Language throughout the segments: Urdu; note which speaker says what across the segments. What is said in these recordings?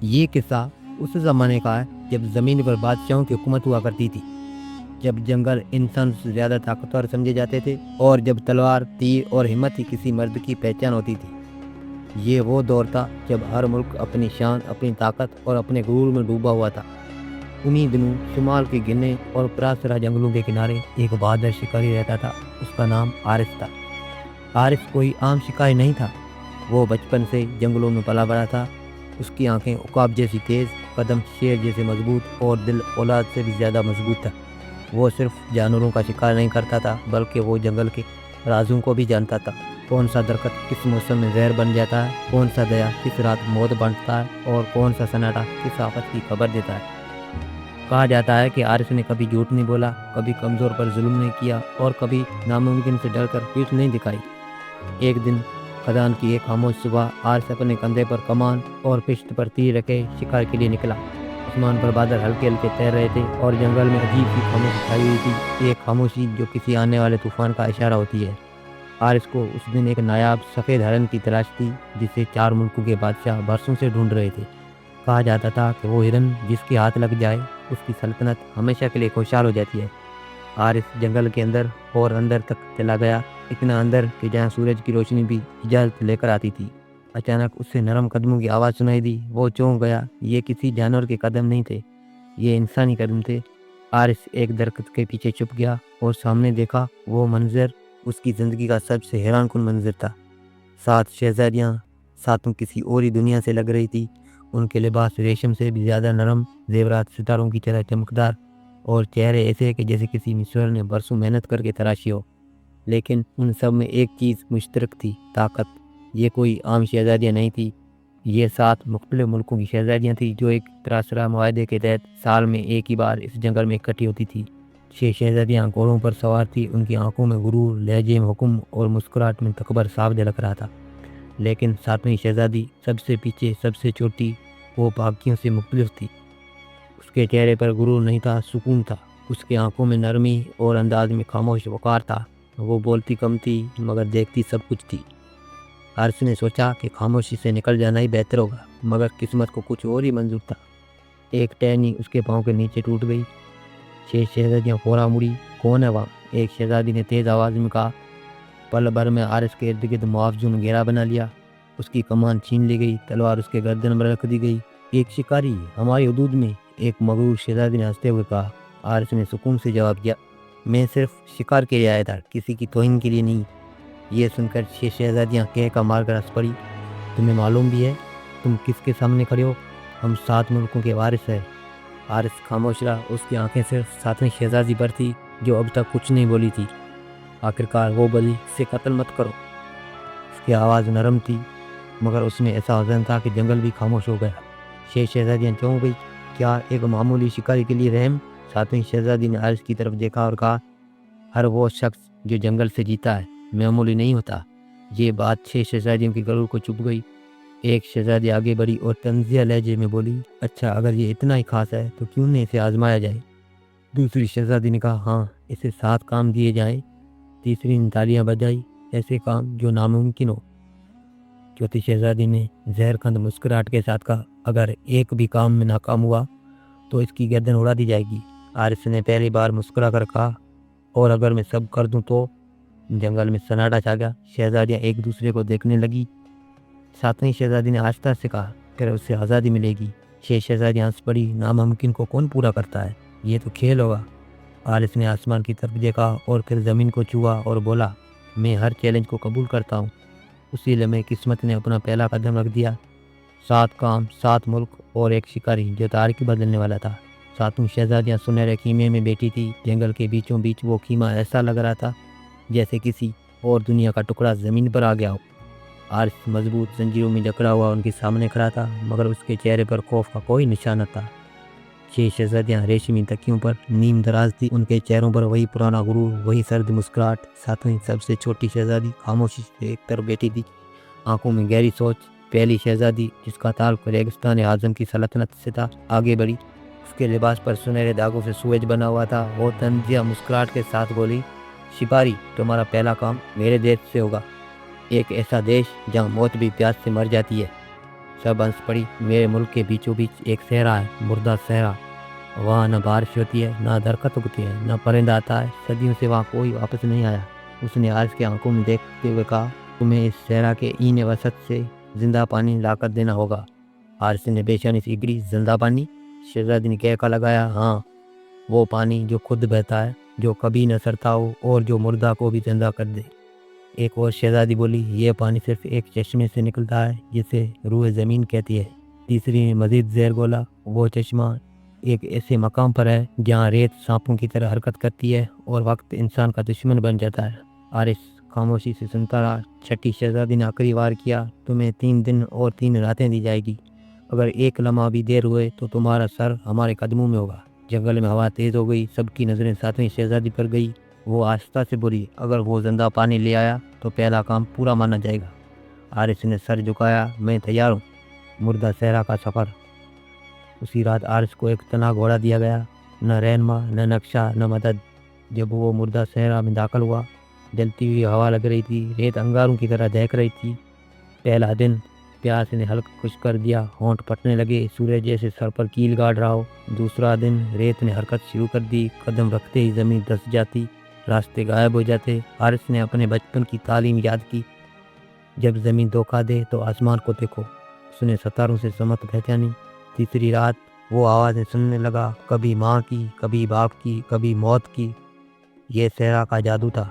Speaker 1: یہ قصہ اس زمانے کا ہے جب زمین پر بادشاہوں کی حکومت ہوا کرتی تھی، جب جنگل انسان سے زیادہ طاقتور سمجھے جاتے تھے اور جب تلوار، تیر اور ہمت ہی کسی مرد کی پہچان ہوتی تھی۔ یہ وہ دور تھا جب ہر ملک اپنی شان، اپنی طاقت اور اپنے غرور میں ڈوبا ہوا تھا۔ انہی دنوں شمال کے گھنے اور پراسرا جنگلوں کے کنارے ایک بہادر شکاری رہتا تھا۔ اس کا نام حارث تھا۔ حارث کوئی عام شکاری نہیں تھا، وہ بچپن سے جنگلوں میں پلا بڑا تھا۔ اس کی آنکھیں عقاب جیسی تیز، قدم شیر جیسے مضبوط اور دل اولاد سے بھی زیادہ مضبوط تھا۔ وہ صرف جانوروں کا شکار نہیں کرتا تھا بلکہ وہ جنگل کے رازوں کو بھی جانتا تھا۔ کون سا درخت کس موسم میں زہر بن جاتا ہے، کون سا دریا کس رات موت بانٹتا ہے اور کون سا سناٹا کس آفت کی خبر دیتا ہے۔ کہا جاتا ہے کہ حارث نے کبھی جھوٹ نہیں بولا، کبھی کمزور پر ظلم نہیں کیا اور کبھی ناممکن سے ڈر کر پیٹھ نہیں دکھائی۔ ایک دن خزان کی ایک خاموش صبح حارث اپنے کندھے پر کمان اور پشت پر تیر رکھے شکار کے لیے نکلا۔ آسمان پر بادل ہلکے ہلکے تیر رہے تھے اور جنگل میں عجیب سی خاموشی چھائی ہوئی تھی، ایک خاموشی جو کسی آنے والے طوفان کا اشارہ ہوتی ہے۔ حارث کو اس دن ایک نایاب سفید ہرن کی تلاش تھی جسے 4 ملکوں کے بادشاہ برسوں سے ڈھونڈ رہے تھے۔ کہا جاتا تھا کہ وہ ہرن جس کے ہاتھ لگ جائے اس کی سلطنت ہمیشہ کے لیے خوشحال ہو جاتی ہے۔ حارث جنگل کے اندر اور اندر تک چلا گیا، اتنا اندر کہ جہاں سورج کی روشنی بھی اجازت لے کر آتی تھی۔ اچانک اس سے نرم قدموں کی آواز سنائی دی۔ وہ چونک گیا، یہ کسی جانور کے قدم نہیں تھے، یہ انسانی قدم تھے۔ حارث ایک درخت کے پیچھے چھپ گیا اور سامنے دیکھا وہ منظر اس کی زندگی کا سب سے حیران کن منظر تھا۔ 7 شہزادیاں ساتوں کسی اور ہی دنیا سے لگ رہی تھی۔ ان کے لباس ریشم سے بھی زیادہ نرم، زیورات ستاروں کی طرح چمکدار اور چہرے ایسے کہ جیسے کسی مصور نے برسوں محنت کر کے تراشی ہو۔ لیکن ان سب میں ایک چیز مشترک تھی، طاقت۔ یہ کوئی عام شہزادیاں نہیں تھی، یہ 7 مختلف ملکوں کی شہزادیاں تھیں جو ایک تراسرا معاہدے کے تحت سال میں ایک ہی بار اس جنگل میں اکٹھی ہوتی تھی۔ 6 شہزادیاں گھوڑوں پر سوار تھیں، ان کی آنکھوں میں غرور، لہجے میں حکم اور مسکراہٹ میں تکبر صاف جھلک رہا تھا۔ لیکن 7ویں شہزادی سب سے پیچھے، سب سے چھوٹی، وہ باقیوں سے مختلف تھی۔ اس کے چہرے پر غرور نہیں تھا، سکون تھا۔ اس کے آنکھوں میں نرمی اور انداز میں خاموش وقار تھا۔ وہ بولتی کم تھی مگر دیکھتی سب کچھ تھی۔ حارث نے سوچا کہ خاموشی سے نکل جانا ہی بہتر ہوگا، مگر قسمت کو کچھ اور ہی منظور تھا۔ ایک ٹہنی اس کے پاؤں کے نیچے ٹوٹ گئی۔ 6 شہزادیاں فوراً مڑی۔ کون ہے وہاں؟ ایک شہزادی نے تیز آواز میں کہا۔ پل بھر میں حارث کے ارد گرد محافظوں نے گھیرا بنا لیا۔ اس کی کمان چھین لی گئی، تلوار اس کے گردن پر رکھ دی گئی۔ ایک شکاری ہماری حدود میں، ایک مغرور شہزادی نے ہنستے ہوئے کہا۔ حارث نے سکون سے جواب دیا، میں صرف شکار کے لیے آیا تھا، کسی کی توہین کے لیے نہیں۔ یہ سن کر 6 شہزادیاں کہہ مار کر ہنس پڑی۔ تمہیں معلوم بھی ہے تم کس کے سامنے کھڑے ہو؟ ہم 7 ملکوں کے وارث ہیں۔ حارث خاموش رہا، اس کی آنکھیں صرف 7ویں شہزادی پر تھی جو اب تک کچھ نہیں بولی تھی۔ آخرکار وہ بولی، اسے قتل مت کرو۔ اس کی آواز نرم تھی مگر اس میں ایسا وزن تھا کہ جنگل بھی خاموش ہو گیا۔ 6 شہزادیاں چونک گئی، کیا ایک معمولی شکاری کے لیے رحم؟ 7ویں شہزادی نے حارث کی طرف دیکھا اور کہا، ہر وہ شخص جو جنگل سے جیتا ہے معمولی نہیں ہوتا۔ یہ بات 6 شہزادیوں کی غرور کو چبھ گئی۔ ایک شہزادی آگے بڑھی اور طنزیہ لہجے میں بولی، اچھا اگر یہ اتنا ہی خاص ہے تو کیوں نہیں اسے آزمایا جائے؟ دوسری شہزادی نے کہا، ہاں اسے 7 کام دیے جائیں۔ تیسری نے تالیاں بجائی، ایسے کام جو ناممکن ہو۔ چوتھی شہزادی نے زہر کھند مسکراہٹ کے ساتھ کہا، اگر ایک بھی کام میں ناکام ہوا تو اس کی گردن اڑا دی جائے گی۔ حارث نے پہلی بار مسکرا کر کہا، اور اگر میں سب کر دوں تو؟ جنگل میں سناٹا چھا گیا، شہزادیاں ایک دوسرے کو دیکھنے لگی۔ 7ویں شہزادی نے آہستہ سے کہا، پھر اسے آزادی ملے گی۔ 6 شہزادیاں ہنس پڑی، ناممکن کو کون پورا کرتا ہے، یہ تو کھیل ہوگا۔ حارث نے آسمان کی طرف دیکھا اور پھر زمین کو چھوا اور بولا، میں ہر چیلنج کو قبول کرتا ہوں۔ اسی لمحے قسمت نے اپنا پہلا قدم رکھ دیا۔ 7 کام، 7 ملک اور ایک شکاری جو تاریخ بدلنے والا تھا۔ 7 شہزادیاں سنہرے خیمے میں بیٹھی تھی۔ جنگل کے بیچوں بیچ وہ خیمہ ایسا لگ رہا تھا جیسے کسی اور دنیا کا ٹکڑا زمین پر آ گیا ہو۔ حارث مضبوط زنجیروں میں جکڑا ہوا ان کے سامنے کھڑا تھا مگر اس کے چہرے پر خوف کا کوئی نشان نہ تھا۔ 6 شہزادیاں ریشمی تکیوں پر نیم دراز تھی، ان کے چہروں پر وہی پرانا غرور، وہی سرد مسکراہٹ۔ 7ویں سب سے چھوٹی شہزادی خاموشی سے ایک طرف بیٹھی تھی، آنکھوں میں گہری سوچ۔ پہلی شہزادی جس کا تعلق ریگستان اعظم کی سلطنت سے تھا آگے بڑھی۔ اس کے لباس پر سنہرے داغوں سے سوئج بنا ہوا تھا۔ وہ طنزیہ مسکراہٹ کے ساتھ بولی، شکاری تمہارا پہلا کام میرے دیش سے ہوگا، ایک ایسا دیش جہاں موت بھی پیاس سے مر جاتی ہے۔ سب ہنس پڑی۔ میرے ملک کے بیچوں بیچ ایک صحرا ہے، مردہ صحرا، وہاں نہ بارش ہوتی ہے، نہ درخت اگتی ہے، نہ پرندہ آتا ہے، صدیوں سے وہاں کوئی واپس نہیں آیا۔ اس نے عارض کے آنکھوں میں دیکھتے ہوئے کہا، تمہیں اس صحرا کے این وسط سے زندہ پانی لا کر دینا ہوگا۔ عارض نے بے چینی سے گری، زندہ پانی؟ شہزادی نے کہہ لگایا، ہاں، وہ پانی جو خود بہتا ہے، جو کبھی نہ سرتا ہو اور جو مردہ کو بھی زندہ کر دے۔ ایک اور شہزادی بولی، یہ پانی صرف ایک چشمے سے نکلتا ہے جسے روح زمین کہتی ہے۔ تیسری نے مزید زیر گولا، وہ چشمہ ایک ایسے مقام پر ہے جہاں ریت سانپوں کی طرح حرکت کرتی ہے اور وقت انسان کا دشمن بن جاتا ہے۔ عارض خاموشی سے سنتا رہا۔ چھٹی شہزادی نے آخری وار کیا، تمہیں 3 دن اور 3 راتیں دی جائے گی۔ اگر ایک لمحہ بھی دیر ہوئے تو تمہارا سر ہمارے قدموں میں ہوگا۔ جنگل میں ہوا تیز ہو گئی، سب کی نظریں 7ویں شہزادی پر گئی۔ وہ آہستہ سے بولی، اگر وہ زندہ پانی لے آیا تو پہلا کام پورا مانا جائے گا۔ عارض نے سر جھکایا، میں تیار ہوں۔ مردہ صحرا کا سفر۔ اسی رات عارض کو ایک تنہا گھوڑا دیا گیا، نہ رہنما، نہ نقشہ، نہ مدد۔ جب وہ مردہ صحرا میں داخل ہوا، جلتی ہوئی ہوا لگ رہی تھی، ریت انگاروں کی طرح دہک رہی تھی۔ پہلا دن پیاس نے حلق خشک کر دیا، ہونٹ پھٹنے لگے، سورج جیسے سر پر کیل گاڑ رہا ہو۔ دوسرا دن ریت نے حرکت شروع کر دی، قدم رکھتے ہی زمین دھس جاتی، راستے غائب ہو جاتے۔ عارض نے اپنے بچپن کی تعلیم یاد کی، جب زمین دھوکہ دے تو آسمان کو دیکھو۔ اس نے ستاروں سے سمت پہچانی۔ تیسری رات وہ آوازیں سننے لگا، کبھی ماں کی، کبھی باپ کی، کبھی موت کی۔ یہ صحرا کا جادو تھا۔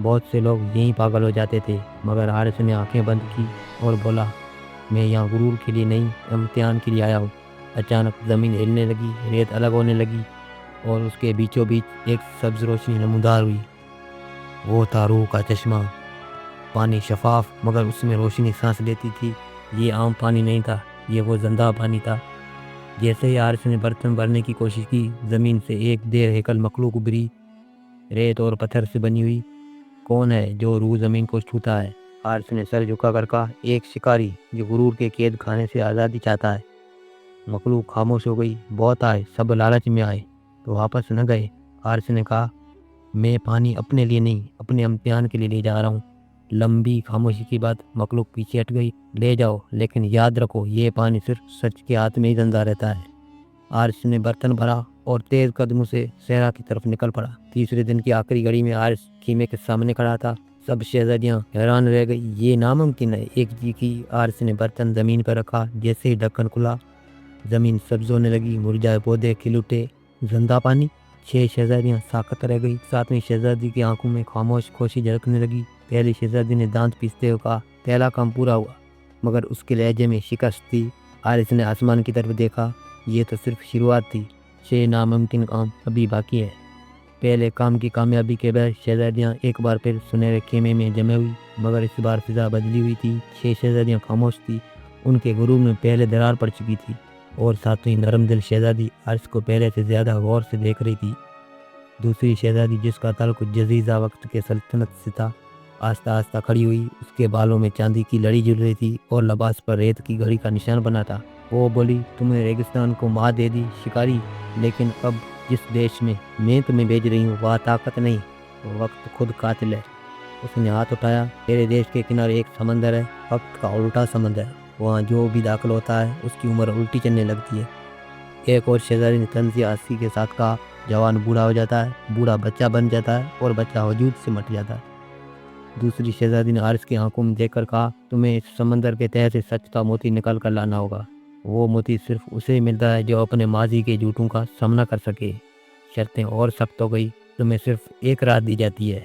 Speaker 1: بہت سے لوگ یہیں پاگل ہو جاتے تھے، مگر عارض نے آنکھیں بند کی اور بولا، میں یہاں غرور کے لیے نہیں، امتحان کے لیے آیا ہوں۔ اچانک زمین ہلنے لگی، ریت الگ ہونے لگی اور اس کے بیچوں بیچ ایک سبز روشنی نمودار ہوئی۔ وہ تھا روح کا چشمہ۔ پانی شفاف، مگر اس میں روشنی سانس لیتی تھی۔ یہ عام پانی نہیں تھا، یہ وہ زندہ پانی تھا۔ جیسے ہی عارض نے برتن بھرنے کی کوشش کی، زمین سے ایک دیر ہیکل مخلوق ابھری، ریت اور پتھر سے بنی ہوئی۔ کون ہے جو روح زمین کو چھوتا ہے؟ عارض نے سر جھکا کر کہا، ایک شکاری جو غرور کے قید خانے سے آزادی چاہتا ہے۔ مخلوق خاموش ہو گئی۔ بہت آئے، سب لالچ میں آئے تو واپس نہ گئے۔ عارض نے کہا، میں پانی اپنے لیے نہیں، اپنے امتحان کے لیے لے جا رہا ہوں۔ لمبی خاموشی کے بعد مخلوق پیچھے ہٹ گئی۔ لے جاؤ، لیکن یاد رکھو، یہ پانی صرف سچ کے ہاتھ میں ہی زندہ رہتا ہے۔ عارض نے برتن بھرا اور تیز قدموں سے صحرا کی طرف نکل پڑا۔ تیسرے دن کی آخری گھڑی میں عارض خیمے کے سامنے کھڑا تھا۔ سب شہزادیاں حیران رہ گئی، یہ ناممکن ہے، ایک جی کی۔ عارض نے برتن زمین پر رکھا، جیسے ہی ڈھکن کھلا، زمین سبز ہونے لگی، مرجھائے پودے کھل اٹھے۔ زندہ پانی؟ 6 شہزادیاں ساکت رہ گئی۔ 7ویں شہزادی کی آنکھوں میں خاموش خوشی جھلکنے لگی۔ پہلی شہزادی نے دانت پیستے ہوئے کہا، پہلا کام پورا ہوا، مگر اس کے لہجے میں شکست تھی۔ عارض نے آسمان کی طرف دیکھا، یہ تو صرف شروعات تھی، 6 ناممکن کام ابھی باقی ہے۔ پہلے کام کی کامیابی کے بعد شہزادیاں ایک بار پھر سنہرے خیمے میں جمع ہوئی، مگر اس بار فضا بدلی ہوئی تھی۔ 6 شہزادیاں خاموش تھیں، ان کے غرور میں پہلے درار پڑ چکی تھی، اور 7ویں نرم دل شہزادی عارض کو پہلے سے زیادہ غور سے دیکھ رہی تھی۔ دوسری شہزادی، جس کا تعلق جزیزہ وقت کے سلطنت سے تھا، آہستہ آہستہ کھڑی ہوئی۔ اس کے بالوں میں چاندی کی لڑی جھل رہی تھی اور لباس پر ریت کی گھڑی کا نشان بنا تھا۔ وہ بولی، تم نے ریگستان کو ماں دے دی شکاری، لیکن اب جس دیش میں تمہیں بھیج رہی ہوں، وہاں طاقت نہیں، وقت خود قاتل ہے۔ اس نے ہاتھ اٹھایا، تیرے دیش کے کنارے ایک سمندر ہے، وقت کا الٹا سمندر، وہاں جو بھی داخل ہوتا ہے اس کی عمر الٹی چلنے لگتی ہے۔ ایک اور شہزادی نے طنزیہ ہنسی کے ساتھ کہا، جوان بوڑھا ہو جاتا ہے، بوڑھا بچہ بن جاتا ہے، اور بچہ وجود سے مٹ جاتا ہے۔ دوسری شہزادی نے عارض کی آنکھوں میں دیکھ کر کہا، تمہیں اس سمندر کے تہہ سے سچ کا موتی نکال کر لانا ہوگا۔ وہ موتی صرف اسے ملتا ہے جو اپنے ماضی کے جھوٹوں کا سامنا کر سکے۔ شرطیں اور سخت ہو گئی، تمہیں صرف ایک رات دی جاتی ہے،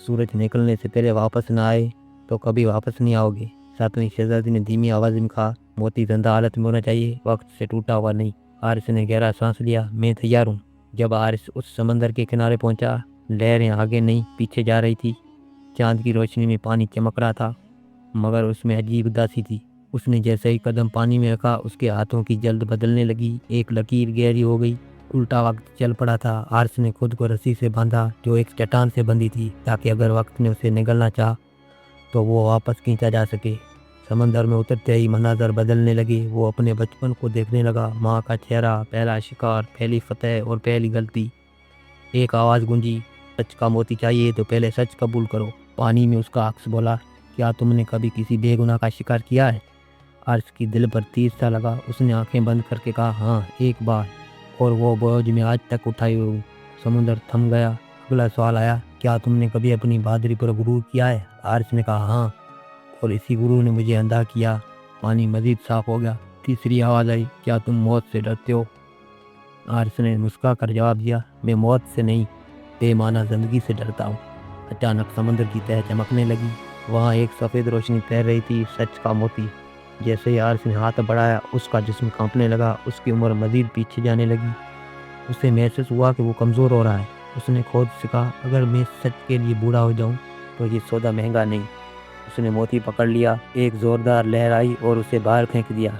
Speaker 1: سورج نکلنے سے پہلے واپس نہ آئے تو کبھی واپس نہیں آؤ گے۔ 7ویں شہزادی نے دھیمی آواز میں کہا، موتی زندہ حالت میں ہونا چاہیے، وقت سے ٹوٹا ہوا نہیں۔ عارض نے گہرا سانس لیا، میں تیار ہوں۔ جب عارض اس سمندر کے کنارے پہنچا، لہریں آگے نہیں پیچھے جا رہی تھی۔ چاند کی روشنی میں پانی چمک رہا تھا، مگر اس میں عجیب اداسی تھی۔ اس نے جیسے ہی قدم پانی میں رکھا، اس کے ہاتھوں کی جلد بدلنے لگی، ایک لکیر گہری ہو گئی، الٹا وقت چل پڑا تھا۔ عارض نے خود کو رسی سے باندھا جو ایک چٹان سے بندھی تھی، تاکہ اگر وقت نے اسے نگلنا چاہا تو وہ واپس کھینچا جا سکے۔ سمندر میں اترتے ہی مناظر بدلنے لگے۔ وہ اپنے بچپن کو دیکھنے لگا، ماں کا چہرہ، پہلا شکار، پہلی فتح اور پہلی غلطی۔ ایک آواز گونجی، سچ کا موتی چاہیے تو پہلے سچ قبول کرو۔ پانی میں اس کا عکس بولا، کیا تم نے کبھی کسی بے گناہ کا شکار کیا ہے؟ عارف کی دل پر تیر سا لگا، اس نے آنکھیں بند کر کے کہا ہاں ایک بار، اور وہ بوجھ میں آج تک اٹھائی ہوئی سمندر تھم گیا۔ اگلا سوال آیا، کیا تم نے کبھی اپنی بہادری پر غرور کیا ہے؟ عارف نے کہا ہاں، اور اسی غرور نے مجھے اندھا کیا۔ پانی مزید صاف ہو گیا۔ تیسری آواز آئی، کیا تم موت سے ڈرتے ہو؟ عارف نے مسکرا کر جواب دیا، میں موت سے نہیں، بے معنی زندگی سے ڈرتا ہوں۔ اچانک سمندر کی تہ چمکنے لگی، وہاں ایک سفید روشنی تیر رہی تھی، سچ کا موتی۔ جیسے ہی عارف نے ہاتھ بڑھایا، اس کا جسم کانپنے لگا، اس کی عمر مزید پیچھے جانے لگی۔ اسے محسوس ہوا کہ وہ کمزور ہو رہا ہے۔ اس نے خود سے کہا، اگر میں سچ کے لیے بوڑھا ہو جاؤں تو یہ سودا مہنگا نہیں۔ اس نے موتی پکڑ لیا، ایک زوردار لہر آئی اور اسے باہر پھینک دیا۔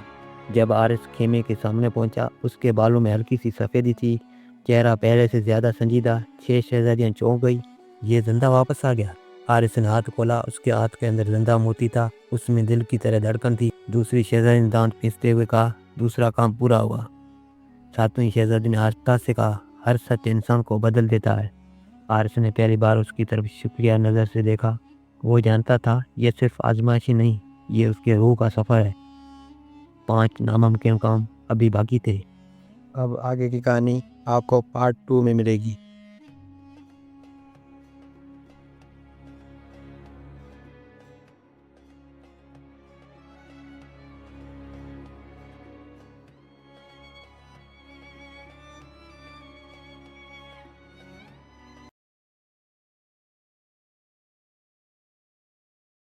Speaker 1: جب عارف خیمے کے سامنے پہنچا، اس کے بالوں میں ہلکی سی سفیدی تھی، چہرہ پہلے سے زیادہ سنجیدہ۔ 6 شہزادیاں چونک گئی، یہ زندہ واپس آ گیا۔ عارف نے ہاتھ کھولا، اس کے ہاتھ کے اندر زندہ موتی تھا، اس میں دل کی طرح دھڑکن تھی۔ دوسری شہزادی نے دانت پیستے ہوئے کہا، دوسرا کام پورا ہوا۔ ساتویں شہزادی نے آہستہ سے کہا، ہر سچ انسان کو بدل دیتا ہے۔ عارف نے پہلی بار اس کی طرف شکریہ نظر سے دیکھا۔ وہ جانتا تھا یہ صرف آزمائشی نہیں، یہ اس کے روح کا سفر ہے۔ 5 ناممکن کام ابھی باقی تھے۔ اب آگے کی کہانی آپ کو پارٹ 2 میں ملے گی۔